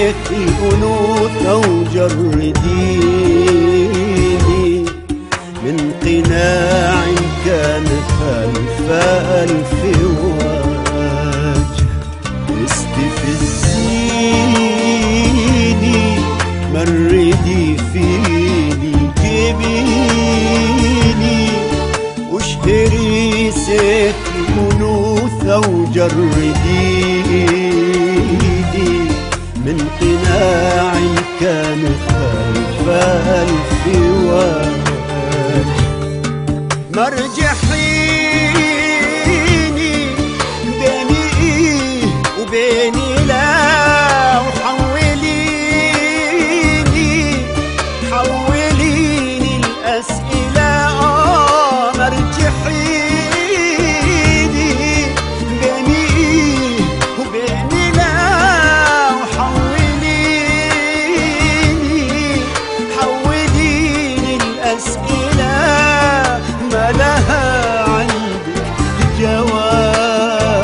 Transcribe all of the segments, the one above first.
سيف الأنوثة وجرديني من قناع كان ألف ألف وجه. استفزيني مردي فيني جبيني واشهري سيف الأنوثة وجرديني من قناع كان ألف ألف وجه. مرجحيني بيني إيه وبيني لا حوليني الأسئلة مرجحيني بيني إيه وبيني لا حوليني الأسئلة ما لها عندك جواب.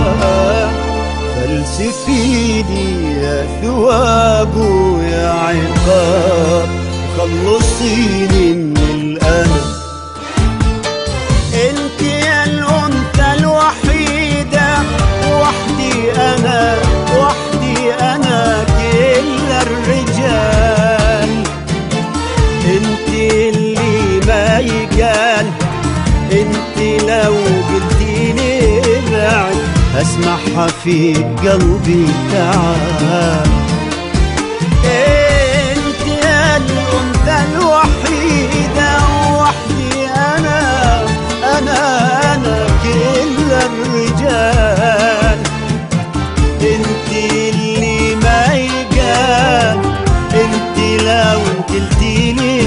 فلسفيني يا ثواب ويا عقاب خلصيني من الأنا. انت يا الأنثى الوحيدة وحدي أنا كل الرجال. انت اللي ما يقال، انت لو قلتيلي بعد اسمعها في قلبي تعال. انت يا الأنثى الوحيدة وحدي أنا كل الرجال. انت اللي ما يقال، انت لو قلتيلي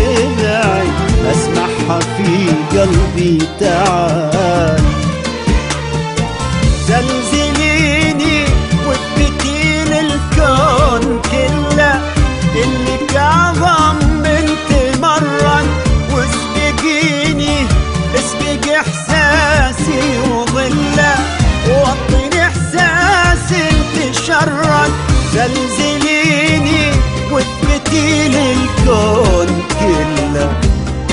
بعد اسمعها في قلبي تعال. زلزليني واثبتي للكون كله انك اعظم من تمرن، واسبقيني اسبق احساسي وظله ووطني احساسي تشرد. زلزليني واثبتي للكون كله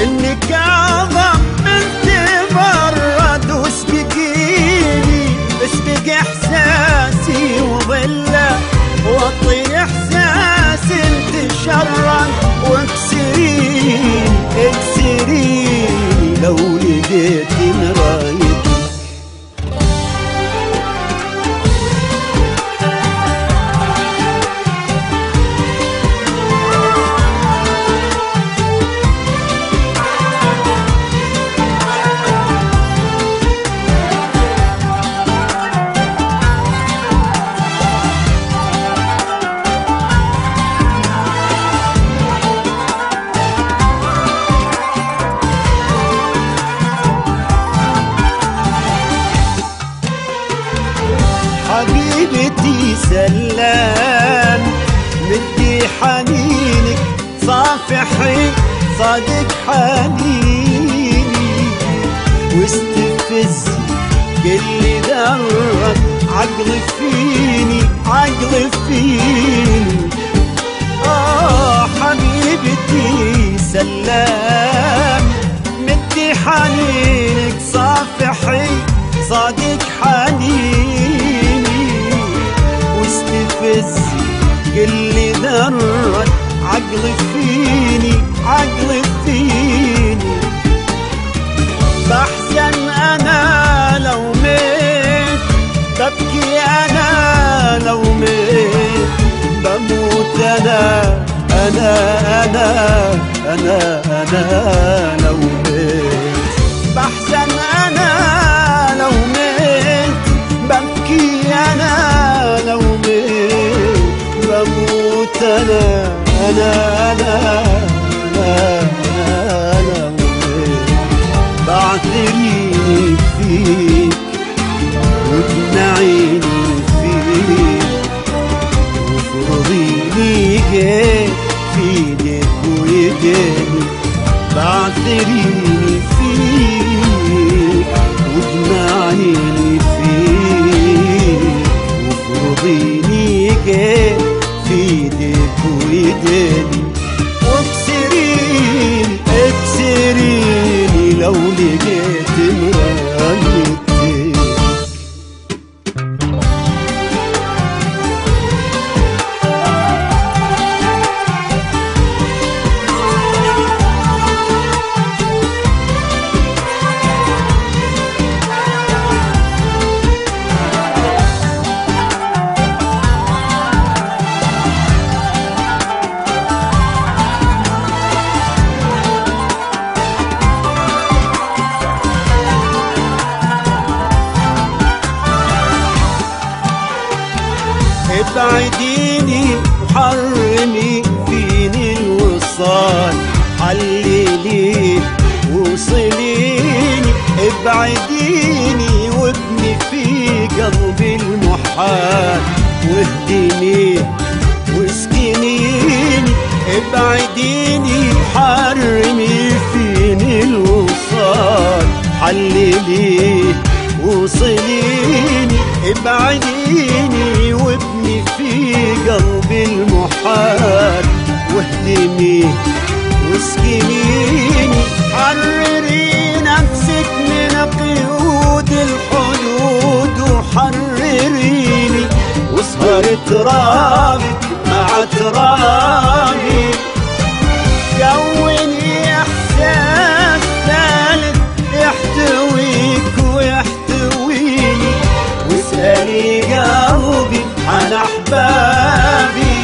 انك اعظم من تمرد، واسبقيني اسبق احساسي وظله وطي احساسي تشرد. واكسريني لو لقيت مرايتك. حبيبتي سلام مدي حنينك صافحي صادق حنيني واستفزي كل ذرة عقل فيني حبيبتي سلام مدي حنينك صافحي صادق حنيني واستفزي كل ذرة عقل فيني بحزن أنا لو ميت، ببكي أنا لو ميت، بموت أنا لو ميت. بحزن أنا لو ميت، ببكي أنا لو ميت، بموت أنا لو ميت. بعثريني فيك واجمعيني فيك وفرضيني جيت في ايدك وايديني. بعثريني فيك واجمعيني فيك وفرضيني جيت في ايدك ويداني، واكسريني اكسريني لو لقيت مرايتك. ابعديني وحرمي فيني الوصال، حلليني وصليني، ابعديني وابني في قلبي المحال، واهديني واسكنيني، ابعديني وحرمي فيني الوصال، حلليني وصليني، ابعديني وابني في قلبي المحال، واهدمي واسكنيني، حرري نفسك من قيود الحدود، وحرريني واسهر ترابي مع ترابي، كوني احساس ثالث يحتويك ويحتويني، واسألي قلبي عن أحبابي،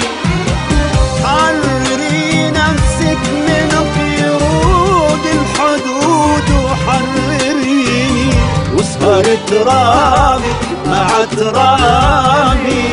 حرري نفسك من قيود الحدود، وحرريني واسهر ترابي مع ترابي،